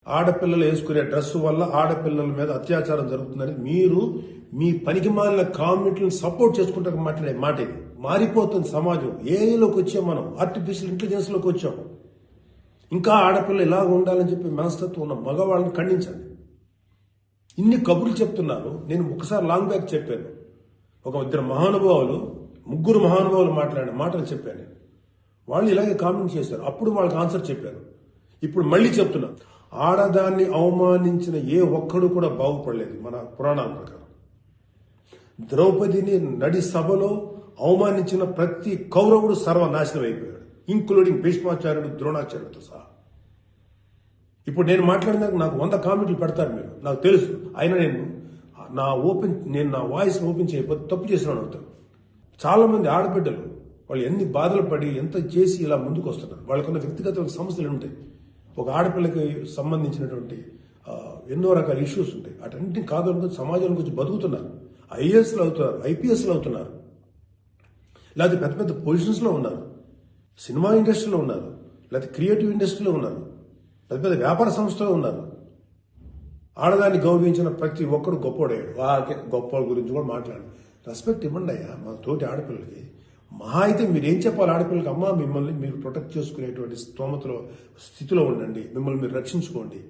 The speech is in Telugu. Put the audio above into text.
ఆడపిల్లలు వేసుకునే డ్రెస్ వల్ల ఆడపిల్లల మీద అత్యాచారం జరుగుతుందని మీరు మీ పనికిమాలిన కామెంట్లను సపోర్ట్ చేసుకుంటే మాట్లాడే మాట ఇది. మారిపోతుంది సమాజం. ఏఐలోకి వచ్చాం, మనం ఆర్టిఫిషియల్ ఇంటెలిజెన్స్ లోకి వచ్చాం. ఇంకా ఆడపిల్ల ఇలాగ ఉండాలని చెప్పి మనస్తత్వం ఉన్న మగవాళ్ళని ఖండించండి. ఇన్ని కబుర్లు చెప్తున్నారు. నేను ఒకసారి లాంగ్ బ్యాక్ చెప్పాను. ముగ్గురు మహానుభావులు మాట్లాడిన మాటలు చెప్పాను. వాళ్ళు ఇలాగే కామెంట్ చేశారు. అప్పుడు వాళ్ళకి ఆన్సర్ చెప్పాను. ఇప్పుడు మళ్ళీ చెప్తున్నా, ఆడదాన్ని అవమానించిన ఏ ఒక్కడు కూడా బాగుపడలేదు మన పురాణాల ప్రకారం. ద్రౌపదిని నడి సభలో అవమానించిన ప్రతి కౌరవుడు సర్వనాశనం అయిపోయాడు, ఇంక్లూడింగ్ భీష్మాచార్యుడు, ద్రోణాచార్యుడితో సహా. ఇప్పుడు నేను మాట్లాడినాక నాకు 100 కామెంట్లు పెడతారు మీరు, నాకు తెలుసు. అయినా నేను నా వాయిస్ ఓపెన్ చేయకపోతే తప్పు చేసినాను అవుతాను. చాలా మంది ఆడబిడ్డలు వాళ్ళు ఎన్ని బాధలు పడి ఎంత చేసి ఇలా ముందుకు వస్తున్నారు. వాళ్ళకున్న వ్యక్తిగత సమస్యలు ఉంటాయి. ఒక ఆడపిల్లకి సంబంధించినటువంటి ఎన్నో రకాల ఇష్యూస్ ఉంటాయి. అటన్నింటినీ కాదనుకుని సమాజం గురించి బతుకుతున్నారు. ఐఏఎస్లు అవుతున్నారు, ఐపీఎస్లు అవుతున్నారు, లేకపోతే పెద్ద పెద్ద పొజిషన్స్లో ఉన్నారు, సినిమా ఇండస్ట్రీలో ఉన్నారు, లేకపోతే క్రియేటివ్ ఇండస్ట్రీలో ఉన్నారు, పెద్ద పెద్ద వ్యాపార సంస్థలో ఉన్నారు. ఆడదాన్ని గౌరవించిన ప్రతి ఒక్కడు గొప్పోడయ్యాడు. గొప్ప గురించి కూడా మాట్లాడు. రెస్పెక్ట్ ఇవ్వండి అయ్యా మా తోటి ఆడపిల్లలకి. మహా అయితే మీరు ఏం చెప్పాలి ఆడపిల్లలకి? అమ్మా, మిమ్మల్ని మీరు ప్రొటెక్ట్ చేసుకునేటువంటి స్థితిలో ఉండండి, మిమ్మల్ని మీరు రక్షించుకోండి.